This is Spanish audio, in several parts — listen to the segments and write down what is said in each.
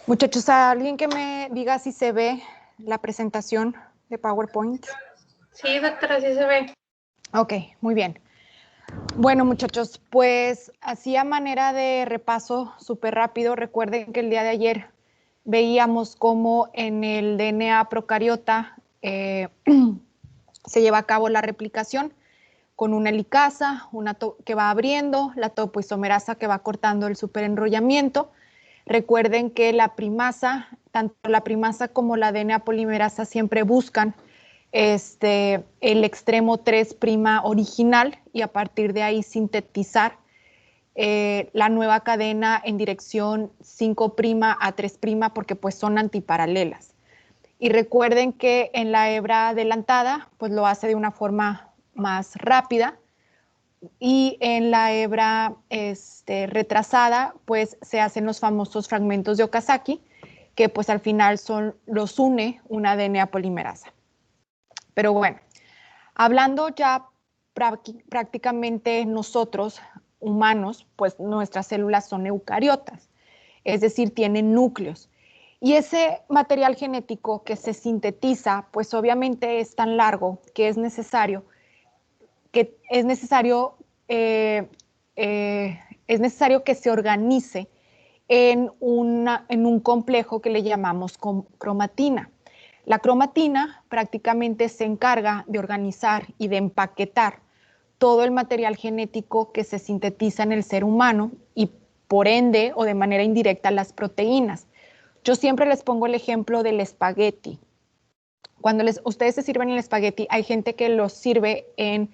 Muchachos, ¿alguien que me diga si se ve la presentación de PowerPoint? Sí, doctora, sí se ve. Ok, muy bien. Bueno, muchachos, pues así a manera de repaso súper rápido, recuerden que el día de ayer veíamos cómo en el DNA procariota se lleva a cabo la replicación con una helicasa, que va abriendo, la topoisomerasa que va cortando el superenrollamiento. Recuerden que la primasa, tanto la primasa como la DNA polimerasa siempre buscan el extremo 3' original y a partir de ahí sintetizar la nueva cadena en dirección 5' a 3' porque pues son antiparalelas. Y recuerden que en la hebra adelantada pues lo hace de una forma más rápida y en la hebra retrasada pues se hacen los famosos fragmentos de Okazaki que pues al final los une una DNA polimerasa. Pero bueno, hablando ya prácticamente nosotros, humanos, pues nuestras células son eucariotas, es decir, tienen núcleos. Y ese material genético que se sintetiza, pues obviamente es tan largo que es necesario eh, es necesario que se organice en un complejo que le llamamos cromatina. La cromatina prácticamente se encarga de organizar y de empaquetar todo el material genético que se sintetiza en el ser humano y por ende o de manera indirecta las proteínas. Yo siempre les pongo el ejemplo del espagueti. Cuando ustedes se sirven el espagueti, hay gente que lo sirve en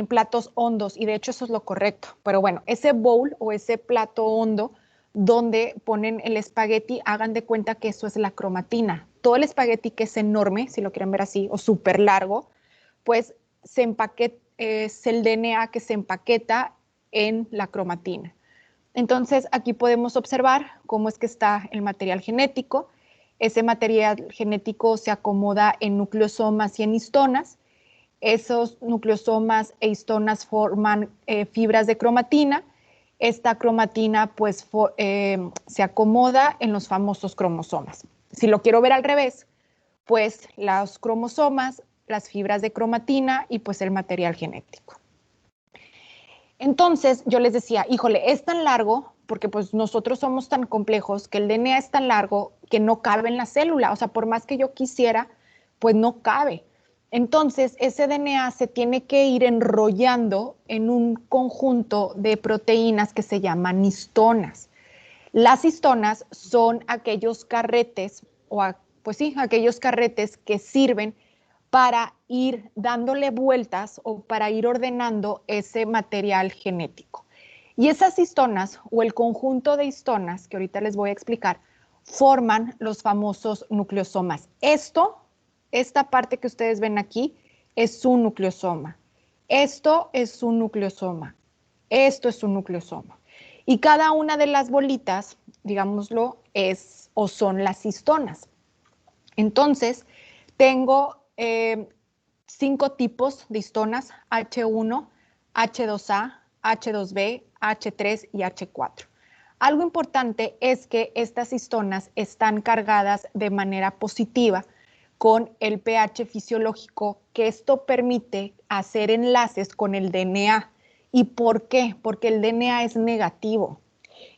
platos hondos, y de hecho eso es lo correcto. Pero bueno, ese bowl o ese plato hondo donde ponen el espagueti, hagan de cuenta que eso es la cromatina. Todo el espagueti que es enorme, si lo quieren ver así, o súper largo, pues es el DNA que se empaqueta en la cromatina. Entonces, aquí podemos observar cómo es que está el material genético. Ese material genético se acomoda en nucleosomas y en histonas. Esos nucleosomas e histonas forman fibras de cromatina. Esta cromatina pues se acomoda en los famosos cromosomas. Si lo quiero ver al revés, pues los cromosomas, las fibras de cromatina y pues el material genético. Entonces yo les decía, híjole, es tan largo porque pues nosotros somos tan complejos que el DNA es tan largo que no cabe en la célula. O sea, por más que yo quisiera, pues no cabe. Entonces, ese DNA se tiene que ir enrollando en un conjunto de proteínas que se llaman histonas. Las histonas son aquellos carretes, pues sí, aquellos carretes que sirven para ir dándole vueltas o para ir ordenando ese material genético. Y esas histonas o el conjunto de histonas, que ahorita les voy a explicar, forman los famosos nucleosomas. Esta parte que ustedes ven aquí es un nucleosoma. Esto es un nucleosoma. Esto es un nucleosoma. Y cada una de las bolitas, digámoslo, es o son las histonas. Entonces, tengo 5 tipos de histonas, H1, H2A, H2B, H3 y H4. Algo importante es que estas histonas están cargadas de manera positiva con el pH fisiológico, que esto permite hacer enlaces con el DNA. ¿Y por qué? Porque el DNA es negativo.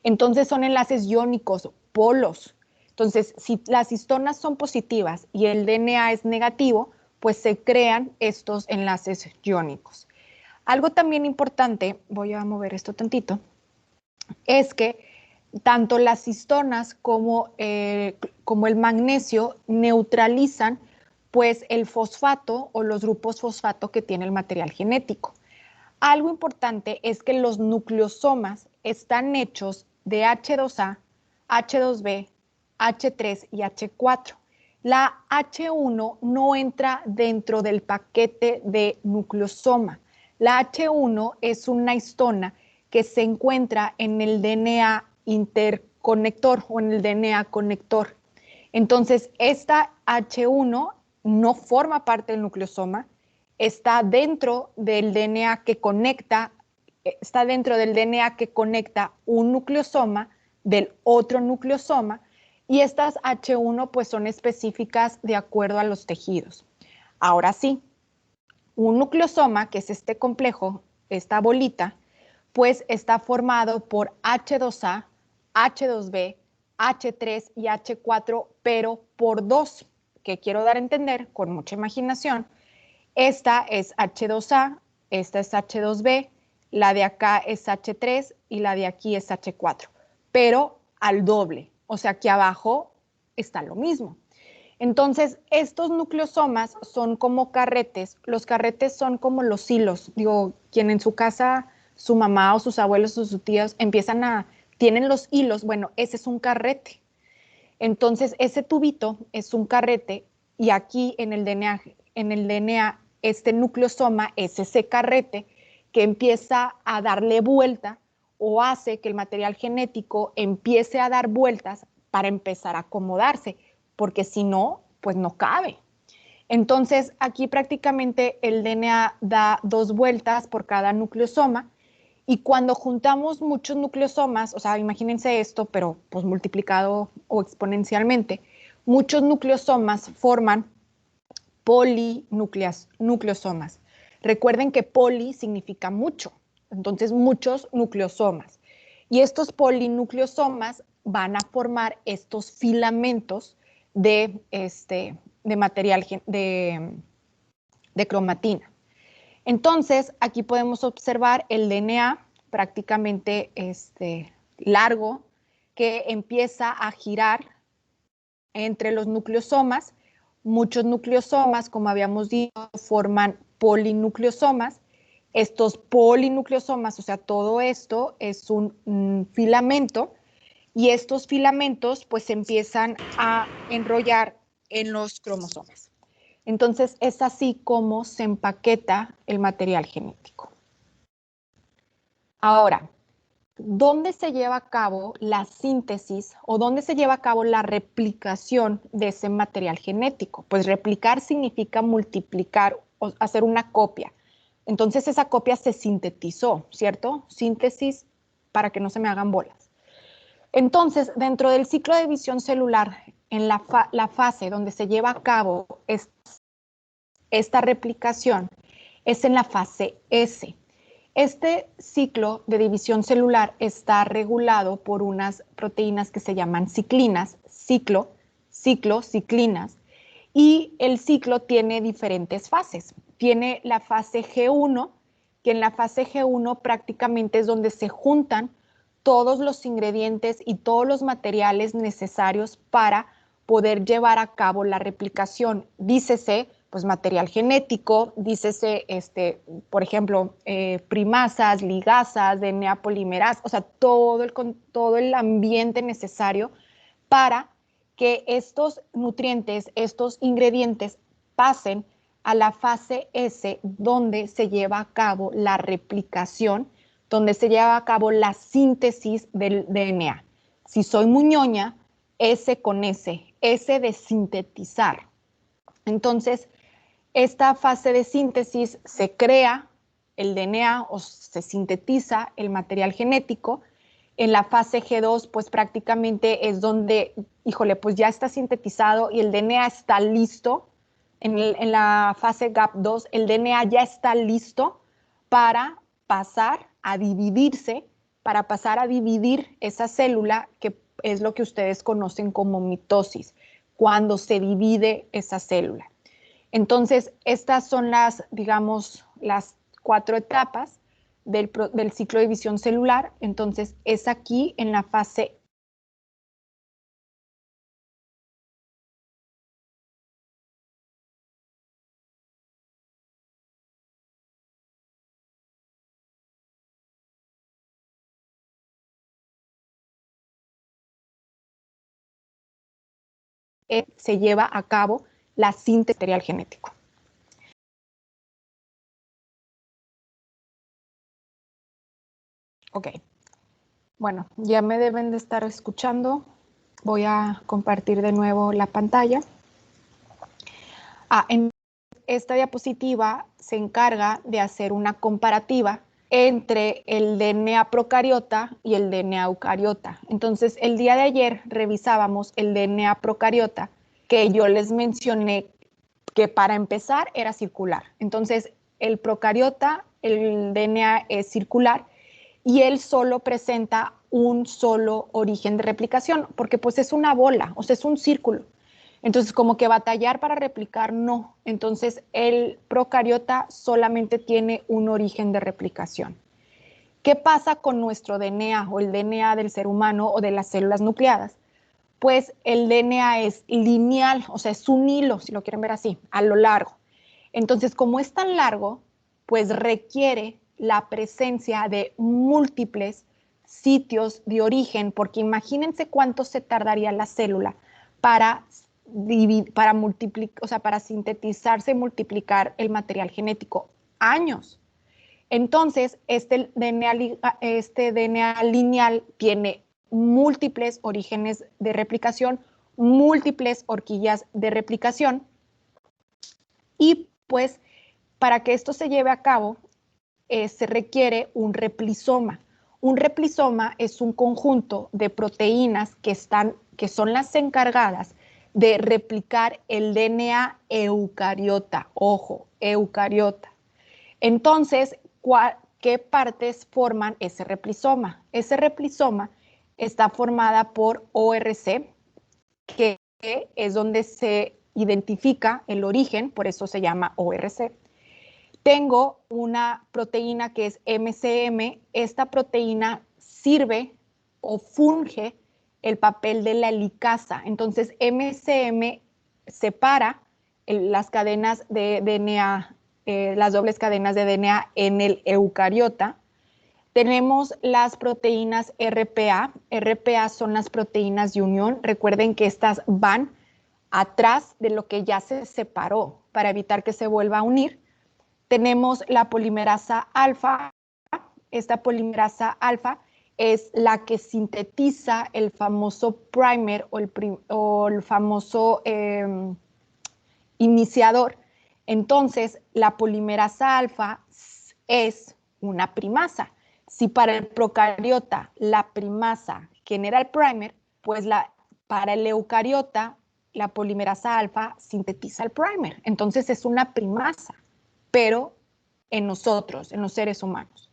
Entonces son enlaces iónicos, polos. Entonces, si las histonas son positivas y el DNA es negativo, pues se crean estos enlaces iónicos. Algo también importante, voy a mover esto tantito, es que tanto las histonas como el magnesio neutralizan pues el fosfato o los grupos fosfato que tiene el material genético. Algo importante es que los nucleosomas están hechos de H2A, H2B, H3 y H4. La H1 no entra dentro del paquete de nucleosoma. La H1 es una histona que se encuentra en el DNA interconector o en el DNA conector. Entonces, esta H1 no forma parte del nucleosoma, está dentro del DNA que conecta un nucleosoma del otro nucleosoma, y estas H1 pues son específicas de acuerdo a los tejidos. Ahora sí, un nucleosoma, que es este complejo, esta bolita, pues está formado por H2A, H2B, H3 y H4, pero por dos, que quiero dar a entender con mucha imaginación. Esta es H2A, esta es H2B, la de acá es H3 y la de aquí es H4, pero al doble, o sea que abajo está lo mismo. Entonces, estos nucleosomas son como carretes. Los carretes son como los hilos. Digo, quien en su casa, su mamá o sus abuelos o sus tíos tienen los hilos, bueno, ese es un carrete. Entonces, ese tubito es un carrete y aquí en el DNA, este nucleosoma es ese carrete que empieza a darle vuelta o hace que el material genético empiece a dar vueltas para empezar a acomodarse, porque si no, pues no cabe. Entonces, aquí prácticamente el DNA da 2 vueltas por cada nucleosoma y cuando juntamos muchos nucleosomas, o sea, imagínense esto, pero pues multiplicado o exponencialmente, muchos nucleosomas forman nucleosomas. Recuerden que poli significa mucho, entonces muchos nucleosomas. Y estos polinucleosomas van a formar estos filamentos de material de cromatina. Entonces, aquí podemos observar el DNA prácticamente largo que empieza a girar entre los nucleosomas. Muchos nucleosomas, como habíamos dicho, forman polinucleosomas. Estos polinucleosomas, o sea, todo esto es un filamento y estos filamentos pues se empiezan a enrollar en los cromosomas. Entonces, es así como se empaqueta el material genético. Ahora, ¿dónde se lleva a cabo la síntesis o dónde se lleva a cabo la replicación de ese material genético? Pues replicar significa multiplicar o hacer una copia. Entonces, esa copia se sintetizó, ¿cierto? Síntesis para que no se me hagan bolas. Entonces, dentro del ciclo de división celular, en la fase donde se lleva a cabo esta replicación es en la fase S. Este ciclo de división celular está regulado por unas proteínas que se llaman ciclinas, ciclinas, y el ciclo tiene diferentes fases. Tiene la fase G1, que en la fase G1 prácticamente es donde se juntan todos los ingredientes y todos los materiales necesarios para poder llevar a cabo la replicación. Dícese, pues material genético, dícese, por ejemplo, primasas, ligasas, DNA polimerasa, o sea, todo el ambiente necesario para que estos nutrientes, estos ingredientes pasen a la fase S, donde se lleva a cabo la replicación, donde se lleva a cabo la síntesis del DNA. Si soy muñoña, S con S de sintetizar. Entonces, esta fase de síntesis se crea el DNA o se sintetiza el material genético. En la fase G2, pues prácticamente es donde, híjole, pues ya está sintetizado y el DNA está listo. En la fase GAP2, el DNA ya está listo para pasar a dividirse, para pasar a dividir esa célula que es lo que ustedes conocen como mitosis, cuando se divide esa célula. Entonces, estas son digamos, las 4 etapas del ciclo de división celular. Entonces, es aquí en la fase se lleva a cabo la síntesis material genético. Ok, bueno, ya me deben de estar escuchando. Voy a compartir de nuevo la pantalla. En esta diapositiva se encarga de hacer una comparativa entre el DNA procariota y el DNA eucariota. Entonces, el día de ayer revisábamos el DNA procariota, que yo les mencioné que para empezar era circular. Entonces, el procariota, el DNA es circular y él solo presenta un solo origen de replicación, porque pues es una bola, o sea, es un círculo. Entonces, como que batallar para replicar, no. Entonces, el procariota solamente tiene un origen de replicación. ¿Qué pasa con nuestro DNA o el DNA del ser humano o de las células nucleadas? Pues el DNA es lineal, o sea, es un hilo, si lo quieren ver así, a lo largo. Entonces, como es tan largo, pues requiere la presencia de múltiples sitios de origen, porque imagínense cuánto se tardaría la célula para multiplicar, o sea, para sintetizarse y multiplicar el material genético. Años. Entonces, este DNA lineal tiene múltiples orígenes de replicación, múltiples horquillas de replicación, y pues para que esto se lleve a cabo se requiere un replisoma. Un replisoma es un conjunto de proteínas que son las encargadas de replicar el DNA eucariota. Ojo, eucariota. Entonces, ¿qué partes forman ese replisoma? Ese replisoma está formada por ORC, que es donde se identifica el origen, por eso se llama ORC. Tengo una proteína que es MCM. Esta proteína sirve o funge el papel de la helicasa. Entonces, MCM separa las cadenas de DNA, las dobles cadenas de DNA en el eucariota. Tenemos las proteínas RPA. RPA son las proteínas de unión. Recuerden que estas van atrás de lo que ya se separó para evitar que se vuelva a unir. Tenemos la polimerasa alfa. Esta polimerasa alfa es la que sintetiza el famoso primer o el famoso iniciador. Entonces, la polimerasa alfa es una primasa. Si para el procariota la primasa genera el primer, pues para el eucariota la polimerasa alfa sintetiza el primer. Entonces es una primasa, pero en nosotros, en los seres humanos.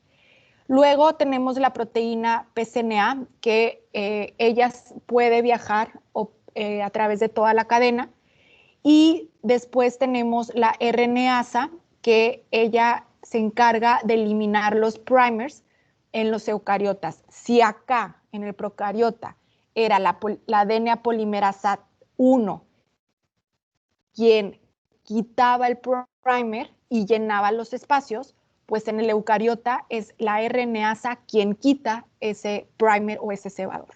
Luego tenemos la proteína PCNA, que ella puede viajar a través de toda la cadena. Y después tenemos la RNasa, que ella se encarga de eliminar los primers en los eucariotas. Si acá, en el procariota, era la DNA polimerasa 1 quien quitaba el primer y llenaba los espacios, pues en el eucariota es la RNasa quien quita ese primer o ese cebador.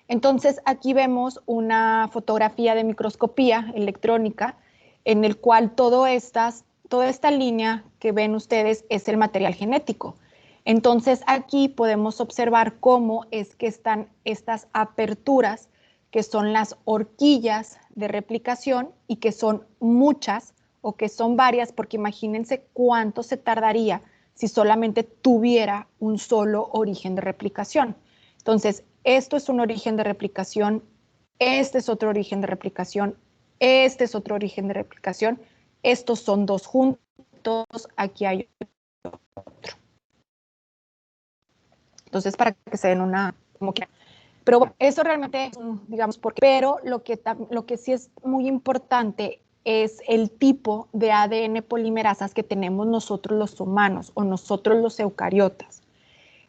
Entonces, aquí vemos una fotografía de microscopía electrónica en el cual toda esta línea que ven ustedes es el material genético. Entonces, aquí podemos observar cómo es que están estas aperturas, que son las horquillas de replicación y que son muchas o que son varias, porque imagínense cuánto se tardaría si solamente tuviera un solo origen de replicación. Entonces, esto es un origen de replicación, este es otro origen de replicación, este es otro origen de replicación, estos son dos juntos, aquí hay otro. Entonces, para que se den una, como que, pero bueno, eso realmente es, digamos, pero lo que sí es muy importante es el tipo de ADN polimerasas que tenemos nosotros los humanos o nosotros los eucariotas.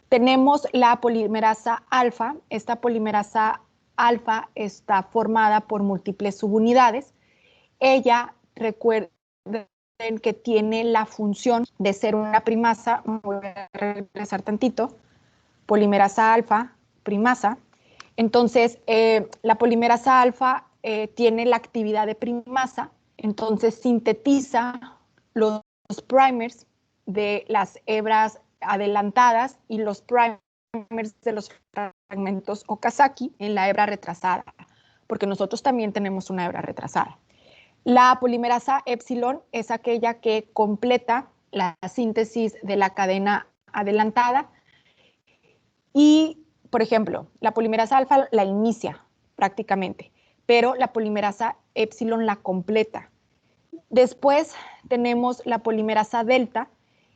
Tenemos la polimerasa alfa. Esta polimerasa alfa está formada por múltiples subunidades. Ella, recuerden que tiene la función de ser una primasa. Voy a regresar tantito. Polimerasa alfa, primasa. Entonces, la polimerasa alfa tiene la actividad de primasa, entonces sintetiza los primers de las hebras adelantadas y los primers de los fragmentos Okazaki en la hebra retrasada, porque nosotros también tenemos una hebra retrasada. La polimerasa epsilon es aquella que completa la síntesis de la cadena adelantada. Y, por ejemplo, la polimerasa alfa la inicia prácticamente, pero la polimerasa épsilon la completa. Después tenemos la polimerasa delta.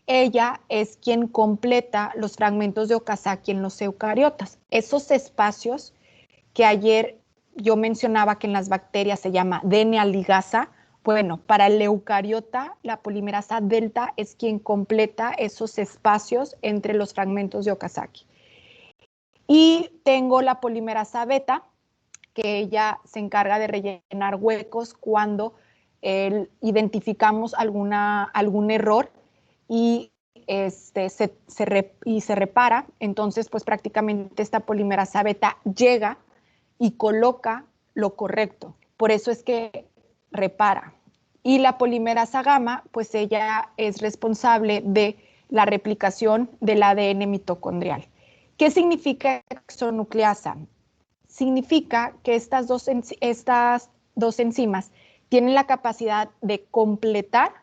Ella es quien completa los fragmentos de Okazaki en los eucariotas. Esos espacios que ayer yo mencionaba que en las bacterias se llama DNA ligasa, bueno, para el eucariota la polimerasa delta es quien completa esos espacios entre los fragmentos de Okazaki. Y tengo la polimerasa beta, que ella se encarga de rellenar huecos cuando identificamos algún error y se repara. Entonces, pues prácticamente esta polimerasa beta llega y coloca lo correcto. Por eso es que repara. Y la polimerasa gamma, pues ella es responsable de la replicación del ADN mitocondrial. ¿Qué significa exonucleasa? Significa que estas dos enzimas tienen la capacidad de completar,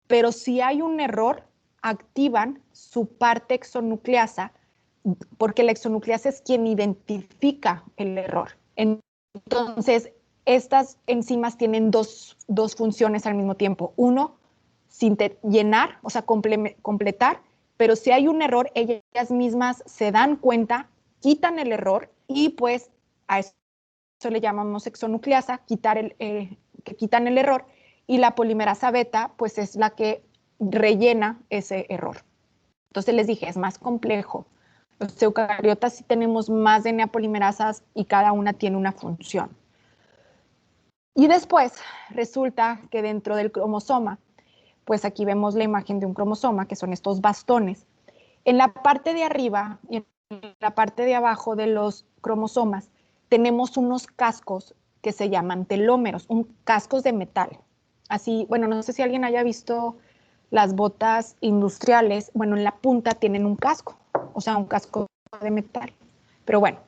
pero si hay un error, activan su parte exonucleasa, porque la exonucleasa es quien identifica el error. Entonces, estas enzimas tienen dos funciones al mismo tiempo. Uno, llenar, o sea, completar, pero si hay un error, ellas mismas se dan cuenta, quitan el error y pues a eso le llamamos exonucleasa, que quitan el error, y la polimerasa beta pues es la que rellena ese error. Entonces les dije, es más complejo. Los eucariotas sí tenemos más DNA polimerasas y cada una tiene una función. Y después resulta que dentro del cromosoma, pues aquí vemos la imagen de un cromosoma, que son estos bastones. En la parte de arriba y en la parte de abajo de los cromosomas tenemos unos cascos que se llaman telómeros, cascos de metal. Así, bueno, no sé si alguien haya visto las botas industriales, bueno, en la punta tienen un casco, o sea, un casco de metal. Pero bueno,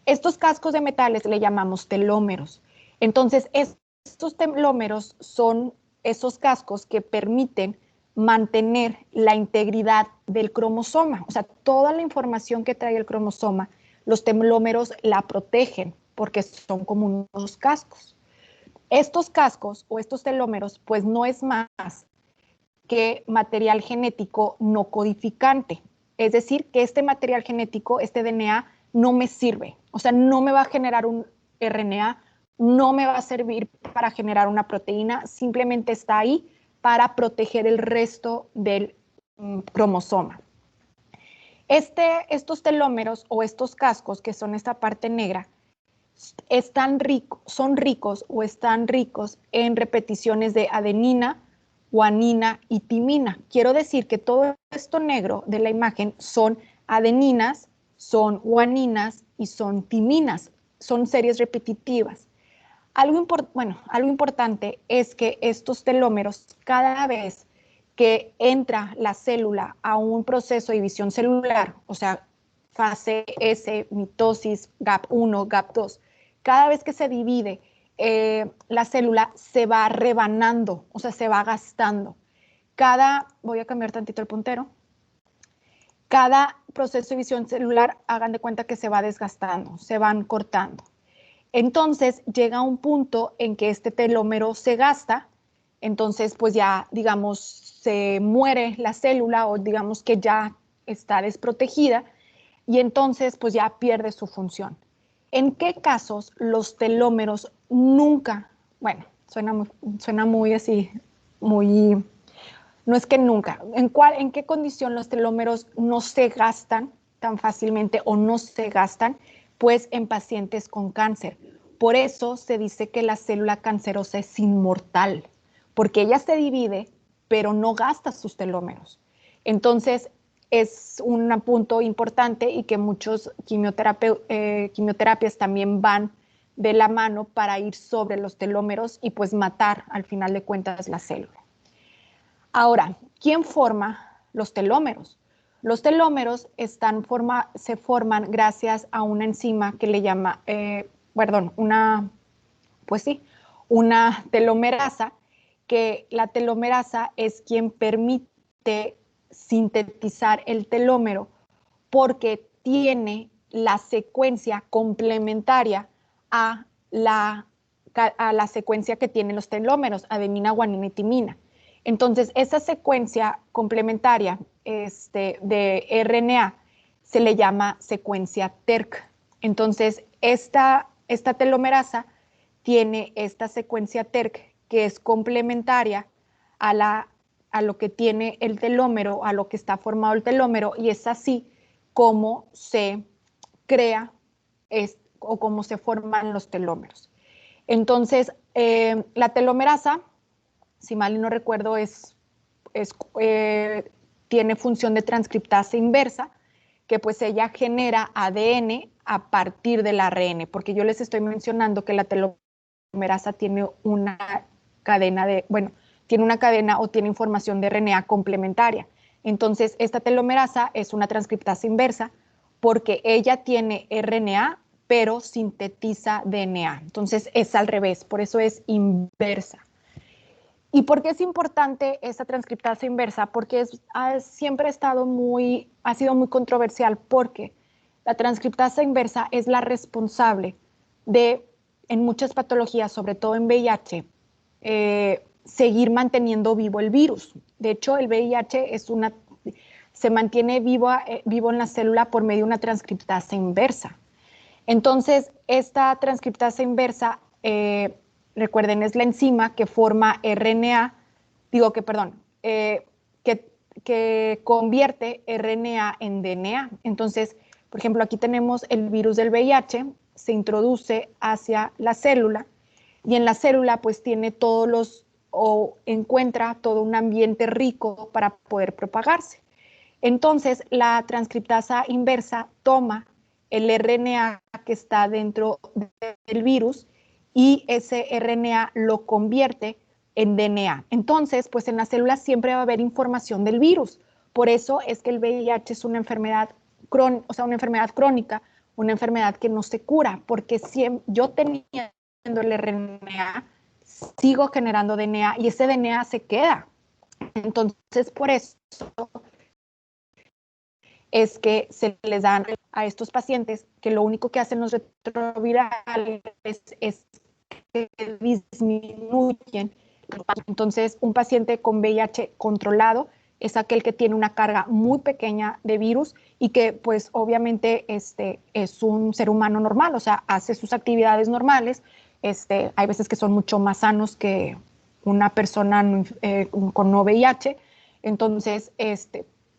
estos cascos de metales le llamamos telómeros. Entonces, estos telómeros son esos cascos que permiten mantener la integridad del cromosoma. O sea, toda la información que trae el cromosoma, los telómeros la protegen porque son como unos cascos. Estos cascos o estos telómeros, pues no es más que material genético no codificante. Es decir, que este material genético, este DNA, no me sirve. O sea, no me va a generar un RNA, no me va a servir para generar una proteína, simplemente está ahí para proteger el resto del cromosoma. Estos telómeros o estos cascos, que son esta parte negra, son ricos en repeticiones de adenina, guanina y timina. Quiero decir que todo esto negro de la imagen son adeninas, son guaninas y son timinas. Son series repetitivas. Algo importante es que estos telómeros, cada vez que entra la célula a un proceso de división celular, o sea, fase S, mitosis, GAP1, GAP2, cada vez que se divide la célula se va rebanando, o sea, se va gastando. Voy a cambiar tantito el puntero, cada proceso de división celular, hagan de cuenta que se va desgastando, se van cortando. Entonces llega un punto en que este telómero se gasta, entonces pues ya digamos se muere la célula o digamos que ya está desprotegida y entonces pues ya pierde su función. ¿En qué casos los telómeros nunca, bueno, suena muy así, muy, no es que nunca, ¿en qué condición los telómeros no se gastan tan fácilmente o no se gastan? Pues en pacientes con cáncer. Por eso se dice que la célula cancerosa es inmortal, porque ella se divide, pero no gasta sus telómeros. Entonces, es un punto importante y que muchos quimioterapias también van de la mano para ir sobre los telómeros y pues matar al final de cuentas la célula. Ahora, ¿quién forma los telómeros? Los telómeros se forman gracias a una enzima que le llama, una telomerasa, que la telomerasa es quien permite sintetizar el telómero porque tiene la secuencia complementaria a la secuencia que tienen los telómeros, adenina, guanina y timina. Entonces, esa secuencia complementaria de RNA se le llama secuencia TERC. Entonces, esta telomerasa tiene esta secuencia TERC que es complementaria a lo que tiene el telómero, a lo que está formado el telómero, y es así como se crea o cómo se forman los telómeros. Entonces, la telomerasa, si mal no recuerdo, tiene función de transcriptasa inversa, que pues ella genera ADN a partir del ARN, porque yo les estoy mencionando que la telomerasa tiene una cadena tiene una cadena o tiene información de RNA complementaria. Entonces, esta telomerasa es una transcriptasa inversa porque ella tiene RNA, pero sintetiza DNA. Entonces, es al revés, por eso es inversa. ¿Y por qué es importante esta transcriptasa inversa? Porque siempre ha sido muy controversial, porque la transcriptasa inversa es la responsable de, en muchas patologías, sobre todo en VIH, seguir manteniendo vivo el virus. De hecho, el VIH se mantiene vivo en la célula por medio de una transcriptasa inversa. Entonces, esta transcriptasa inversa, recuerden, es la enzima que forma RNA, que convierte RNA en DNA. Entonces, por ejemplo, aquí tenemos el virus del VIH, se introduce hacia la célula y en la célula pues tiene encuentra todo un ambiente rico para poder propagarse. Entonces, la transcriptasa inversa toma el RNA que está dentro del virus y ese RNA lo convierte en DNA. Entonces, pues en las células siempre va a haber información del virus. Por eso es que el VIH es una enfermedad crónica, una enfermedad que no se cura, porque si yo teniendo el RNA, sigo generando DNA y ese DNA se queda. Entonces, por eso es que se les dan a estos pacientes que lo único que hacen los retrovirales es que disminuyen. Entonces, un paciente con VIH controlado es aquel que tiene una carga muy pequeña de virus y que, pues, obviamente es un ser humano normal, o sea, hace sus actividades normales. Hay veces que son mucho más sanos que una persona con no VIH. Entonces,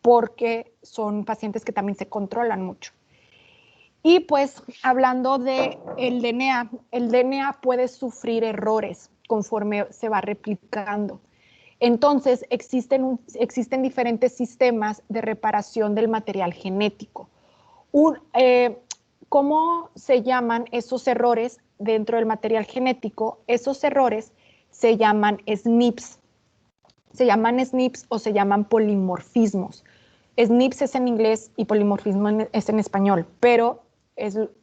porque son pacientes que también se controlan mucho. Y pues hablando del DNA, el DNA puede sufrir errores conforme se va replicando. Entonces existen diferentes sistemas de reparación del material genético. ¿Cómo se llaman esos errores dentro del material genético? Esos errores se llaman SNPs. Se llaman SNPs o se llaman polimorfismos. SNPs es en inglés y polimorfismo es en español, pero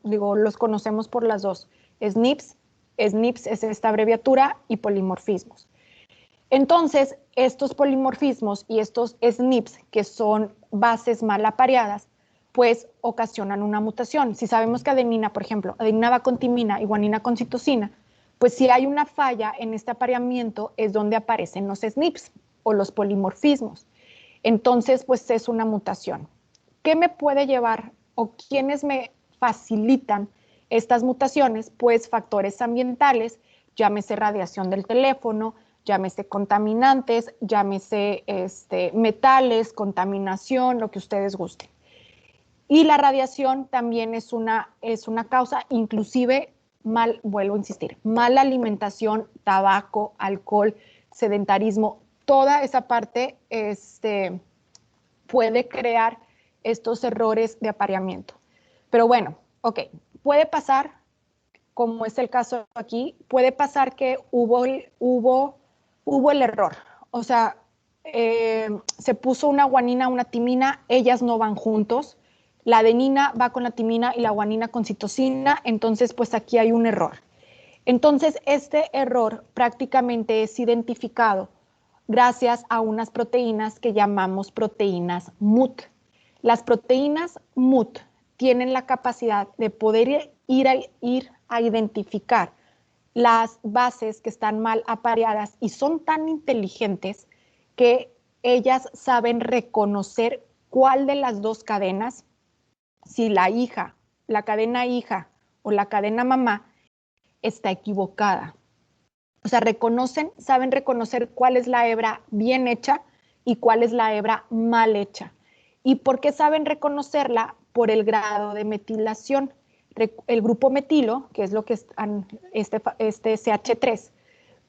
los conocemos por las dos. SNPs es esta abreviatura y polimorfismos. Entonces, estos polimorfismos y estos SNPs, que son bases mal apareadas, pues ocasionan una mutación. Si sabemos que adenina, por ejemplo, adenina va con timina y guanina con citosina, pues si hay una falla en este apareamiento es donde aparecen los SNPs o los polimorfismos. Entonces, pues es una mutación. ¿Qué me puede llevar o quiénes me facilitan estas mutaciones? Pues factores ambientales, llámese radiación del teléfono, llámese contaminantes, llámese metales, contaminación, lo que ustedes gusten. Y la radiación también es una causa, inclusive vuelvo a insistir, mala alimentación, tabaco, alcohol, sedentarismo, toda esa parte puede crear estos errores de apareamiento. Pero bueno, ok, puede pasar, como es el caso aquí, puede pasar que hubo el error. O sea, se puso una guanina, una timina, ellas no van juntos. La adenina va con la timina y la guanina con citosina, entonces pues aquí hay un error. Entonces este error prácticamente es identificado gracias a unas proteínas que llamamos proteínas MUT. Las proteínas MUT tienen la capacidad de poder ir a identificar las bases que están mal apareadas y son tan inteligentes que ellas saben reconocer cuál de las dos cadenas, si la hija, la cadena hija o la cadena mamá, está equivocada. O sea, saben reconocer cuál es la hebra bien hecha y cuál es la hebra mal hecha. ¿Y por qué saben reconocerla? Por el grado de metilación. El grupo metilo, que es lo que es este CH3.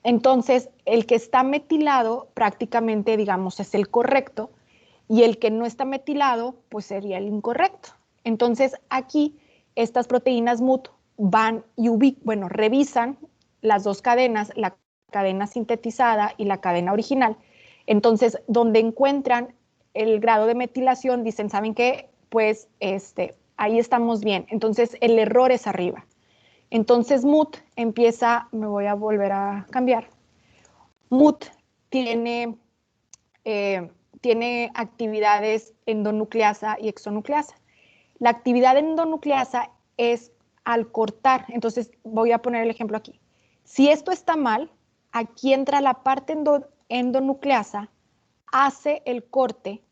Entonces, el que está metilado prácticamente, digamos, es el correcto y el que no está metilado, pues sería el incorrecto. Entonces, aquí estas proteínas MUT van y revisan las dos cadenas, la cadena sintetizada y la cadena original. Entonces, donde encuentran el grado de metilación, dicen, ¿saben qué? Pues ahí estamos bien. Entonces, el error es arriba. Entonces, MUT empieza, me voy a volver a cambiar. MUT tiene actividades endonucleasa y exonucleasa. La actividad endonucleasa es al cortar. Entonces, voy a poner el ejemplo aquí. Si esto está mal, aquí entra la parte endonucleasa, hace el corte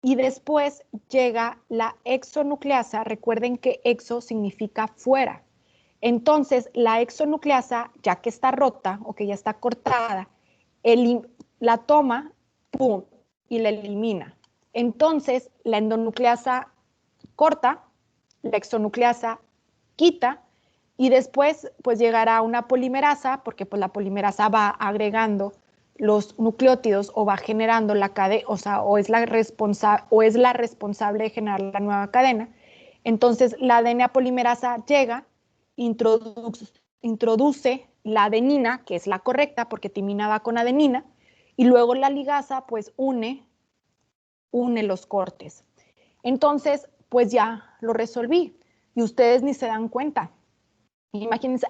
y después llega la exonucleasa. Recuerden que exo significa fuera. Entonces, la exonucleasa, ya que está rota o que ya está cortada, la toma, pum, y la elimina. Entonces, la endonucleasa corta, la exonucleasa quita y después pues llegará una polimerasa, porque pues la polimerasa va agregando los nucleótidos o va generando la cadena, o es la responsable de generar la nueva cadena. Entonces la ADN polimerasa llega, introduce la adenina, que es la correcta porque timina va con adenina, y luego la ligasa pues une los cortes. Entonces, pues ya lo resolví y ustedes ni se dan cuenta. Imagínense,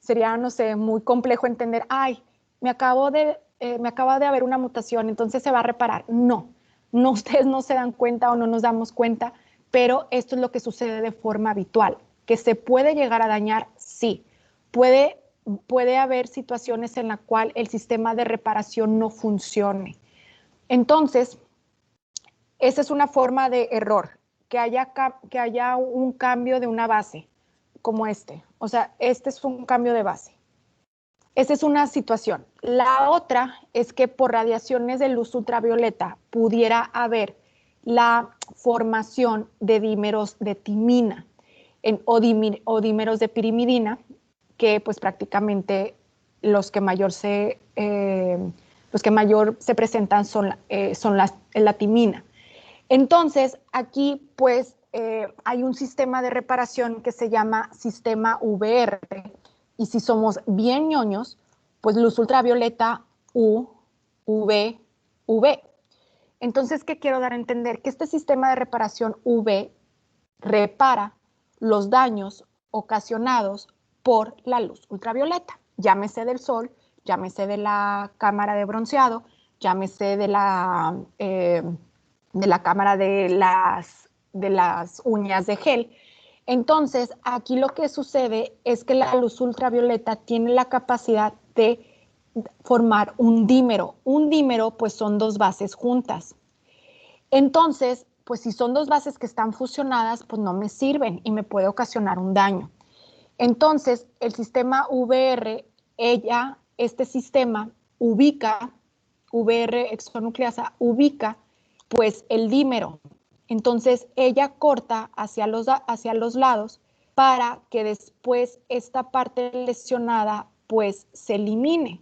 sería, no sé, muy complejo entender, me acaba de haber una mutación, entonces se va a reparar. No, ustedes no se dan cuenta o no nos damos cuenta, pero esto es lo que sucede de forma habitual. ¿Que se puede llegar a dañar? Sí. Puede haber situaciones en las cuales el sistema de reparación no funcione. Entonces, esa es una forma de error, que haya un cambio de una base, como este. O sea, este es un cambio de base. Esa es una situación. La otra es que por radiaciones de luz ultravioleta pudiera haber la formación de dímeros de timina o dímeros de pirimidina, que pues prácticamente los que mayor se presentan son la timina. Entonces, aquí pues hay un sistema de reparación que se llama sistema VR, y si somos bien ñoños, pues luz ultravioleta UV. Entonces, ¿qué quiero dar a entender? Que este sistema de reparación UV repara los daños ocasionados por la luz ultravioleta, llámese del sol, llámese de la cámara de bronceado, llámese de la cámara de las uñas de gel. Entonces, aquí lo que sucede es que la luz ultravioleta tiene la capacidad de formar un dímero. Un dímero, pues, son dos bases juntas. Entonces, pues, si son dos bases que están fusionadas, pues no me sirven y me puede ocasionar un daño. Entonces, el sistema VR, este sistema ubica, VR exonucleasa, ubica pues el dímero. Entonces ella corta hacia los lados para que después esta parte lesionada pues se elimine.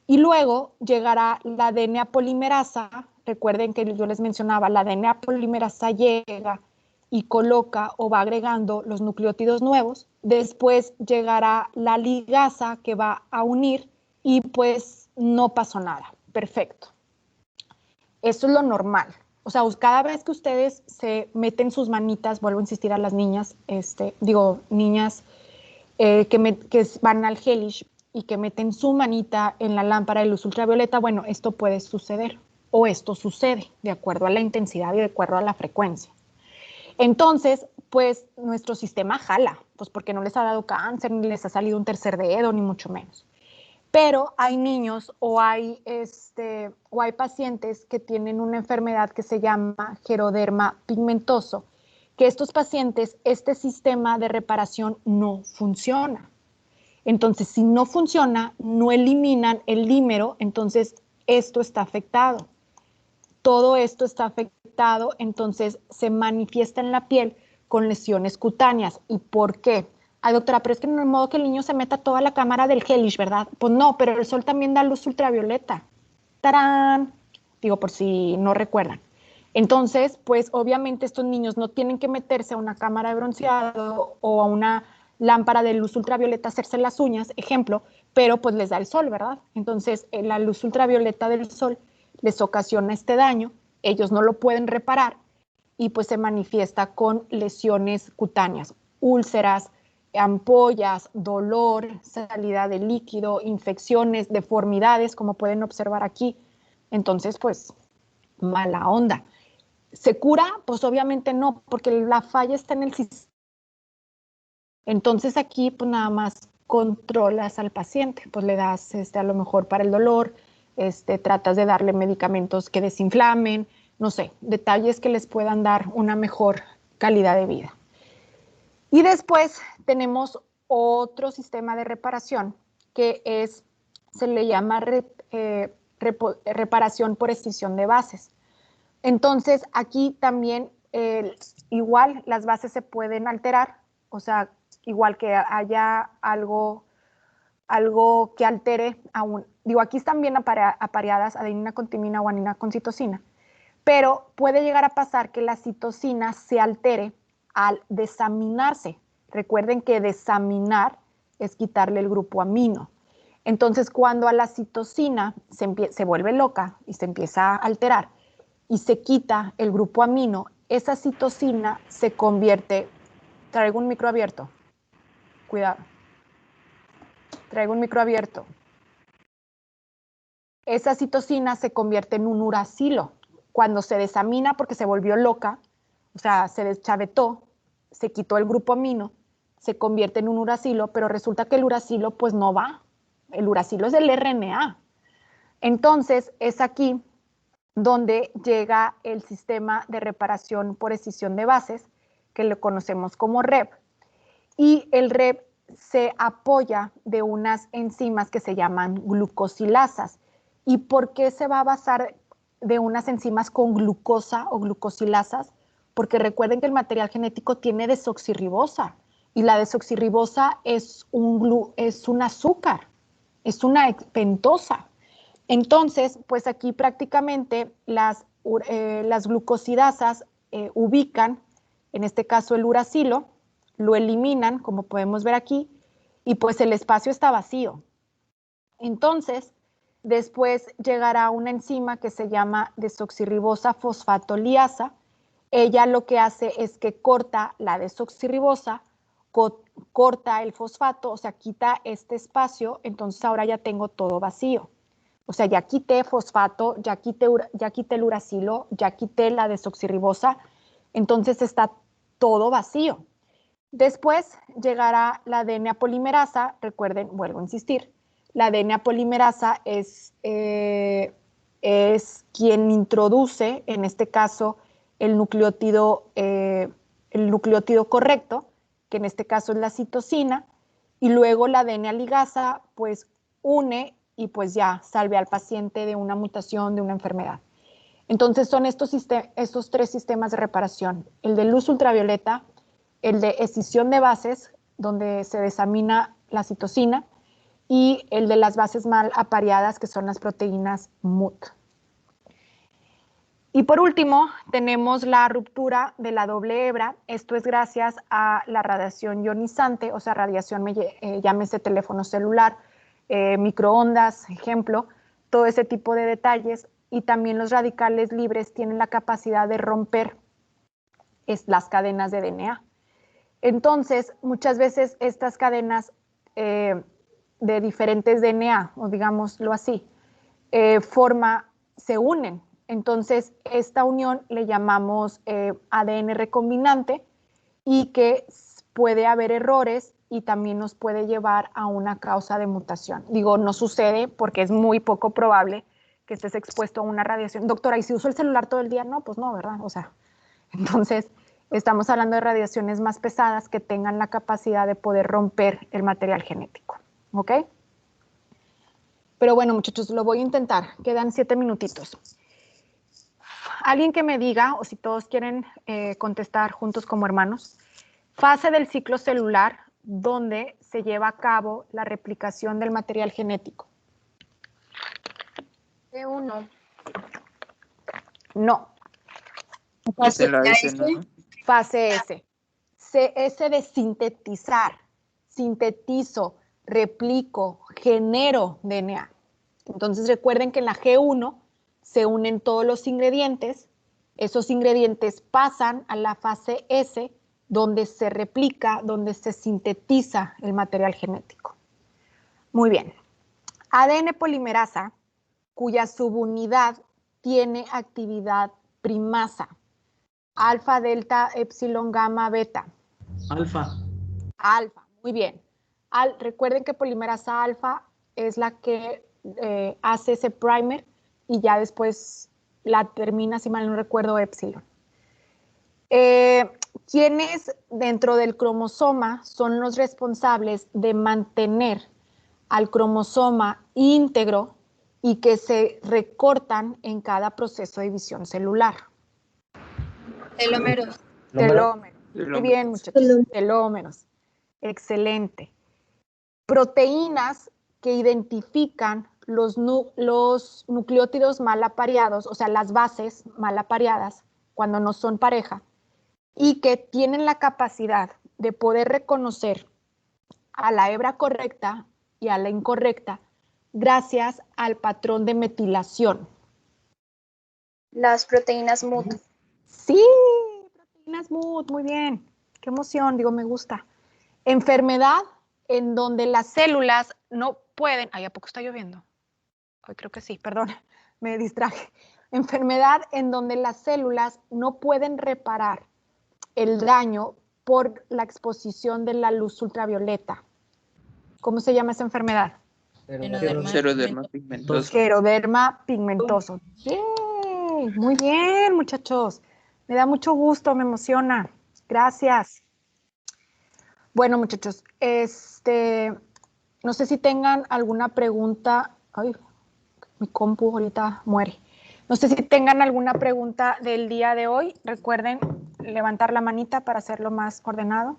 Y luego llegará la DNA polimerasa. Recuerden que yo les mencionaba, la DNA polimerasa llega y coloca o va agregando los nucleótidos nuevos. Después llegará la ligasa que va a unir y pues no pasó nada. Perfecto. Eso es lo normal. O sea, cada vez que ustedes se meten sus manitas, vuelvo a insistir a las niñas, niñas que van al Hellish, y que meten su manita en la lámpara de luz ultravioleta, bueno, esto puede suceder o esto sucede de acuerdo a la intensidad y de acuerdo a la frecuencia. Entonces, pues nuestro sistema jala, pues porque no les ha dado cáncer, ni les ha salido un tercer dedo, ni mucho menos. Pero hay niños o hay pacientes que tienen una enfermedad que se llama geroderma pigmentoso, que estos pacientes, este sistema de reparación no funciona. Entonces, si no funciona, no eliminan el dímero, entonces esto está afectado. Todo esto está afectado, entonces se manifiesta en la piel con lesiones cutáneas. ¿Y por qué? Ay, doctora, pero es que no es modo que el niño se meta toda la cámara del Hellish, ¿verdad? Pues no, pero el sol también da luz ultravioleta. ¡Tarán! Digo, por si no recuerdan. Entonces, pues obviamente estos niños no tienen que meterse a una cámara de bronceado o a una lámpara de luz ultravioleta a hacerse las uñas, ejemplo, pero pues les da el sol, ¿verdad? Entonces, la luz ultravioleta del sol les ocasiona este daño, ellos no lo pueden reparar y pues se manifiesta con lesiones cutáneas, úlceras, ampollas, dolor, salida de líquido, infecciones, deformidades, como pueden observar aquí. Entonces, pues, mala onda. ¿Se cura? Pues obviamente no, porque la falla está en el sistema. Entonces aquí, pues nada más controlas al paciente, pues le das a lo mejor para el dolor, tratas de darle medicamentos que desinflamen, no sé, detalles que les puedan dar una mejor calidad de vida. Y después tenemos otro sistema de reparación que se le llama reparación por escisión de bases. Entonces, aquí también igual las bases se pueden alterar, o sea, igual que haya algo que altere aún. Digo, aquí están bien apareadas adenina con timina, guanina con citosina, pero puede llegar a pasar que la citosina se altere al desaminarse. Recuerden que desaminar es quitarle el grupo amino. Entonces, cuando a la citosina se vuelve loca y se empieza a alterar y se quita el grupo amino, esa citosina se convierte, traigo un micro abierto, cuidado, traigo un micro abierto. Esa citosina se convierte en un uracilo. Cuando se desamina porque se volvió loca, o sea, se deschavetó, se quitó el grupo amino, se convierte en un uracilo, pero resulta que el uracilo pues no va. El uracilo es el RNA. Entonces, es aquí donde llega el sistema de reparación por escisión de bases, que lo conocemos como REP. Y el REP se apoya de unas enzimas que se llaman glucosilasas. ¿Y por qué se va a basar de unas enzimas con glucosa o glucosilasas? Porque recuerden que el material genético tiene desoxirribosa y la desoxirribosa es un azúcar, es una pentosa. Entonces, pues aquí prácticamente las glucosidasas ubican, en este caso el uracilo, lo eliminan, como podemos ver aquí, y pues el espacio está vacío. Entonces, después llegará una enzima que se llama desoxirribosa fosfatoliasa. Ella lo que hace es que corta la desoxirribosa, corta el fosfato, o sea, quita este espacio, entonces ahora ya tengo todo vacío. O sea, ya quité fosfato, ya quité el uracilo, ya quité la desoxirribosa, entonces está todo vacío. Después llegará la DNA polimerasa, recuerden, vuelvo a insistir, la DNA polimerasa es quien introduce, en este caso, el nucleótido correcto, que en este caso es la citosina, y luego la DNA ligasa, pues une y pues ya salve al paciente de una mutación, de una enfermedad. Entonces son estos tres sistemas de reparación, el de luz ultravioleta, el de escisión de bases, donde se desamina la citosina, y el de las bases mal apareadas, que son las proteínas MUT. Y por último, tenemos la ruptura de la doble hebra. Esto es gracias a la radiación ionizante, o sea, radiación, llámese teléfono celular, microondas, ejemplo, todo ese tipo de detalles. Y también los radicales libres tienen la capacidad de romper las cadenas de DNA. Entonces, muchas veces estas cadenas de diferentes DNA, o digámoslo así, se unen. Entonces, esta unión le llamamos ADN recombinante y que puede haber errores y también nos puede llevar a una causa de mutación. Digo, no sucede porque es muy poco probable que estés expuesto a una radiación. Doctora, ¿y si uso el celular todo el día? No, pues no, ¿verdad? O sea, entonces estamos hablando de radiaciones más pesadas que tengan la capacidad de poder romper el material genético, ¿ok? Pero bueno, muchachos, lo voy a intentar. Quedan 7 minutitos. Alguien que me diga, o si todos quieren contestar juntos como hermanos, fase del ciclo celular donde se lleva a cabo la replicación del material genético. C1. No. Fase la S, ¿no? Fase S. S de sintetizar. Sintetizo, replico, genero DNA. Entonces recuerden que en la G1 se unen todos los ingredientes. Esos ingredientes pasan a la fase S, donde se replica, donde se sintetiza el material genético. Muy bien. ADN polimerasa, cuya subunidad tiene actividad primasa. Alfa, delta, epsilon, gamma, beta. Alfa. Alfa, muy bien. Recuerden que polimerasa alfa es la que hace ese primer y ya después la termina, si mal no recuerdo, epsilon. ¿Quiénes dentro del cromosoma son los responsables de mantener al cromosoma íntegro y que se recortan en cada proceso de división celular? Telómeros. Telómeros. Muy bien, muchachos. Telómeros. Excelente. Proteínas que identifican los nucleótidos mal apareados, o sea, las bases mal apareadas cuando no son pareja, y que tienen la capacidad de poder reconocer a la hebra correcta y a la incorrecta gracias al patrón de metilación. Las proteínas MUT. Sí, proteínas MUT, muy bien. Qué emoción, digo, me gusta. Enfermedad en donde las células no pueden... Ay, ¿a poco está lloviendo? Ay, creo que sí, perdón, me distraje. Enfermedad en donde las células no pueden reparar el daño por la exposición de la luz ultravioleta. ¿Cómo se llama esa enfermedad? Xeroderma pigmentoso. Xeroderma pigmentoso. ¡Yay! Muy bien, muchachos. Me da mucho gusto, me emociona. Gracias. Bueno, muchachos, no sé si tengan alguna pregunta. Ay, mi compu ahorita muere. No sé si tengan alguna pregunta del día de hoy. Recuerden levantar la manita para hacerlo más ordenado.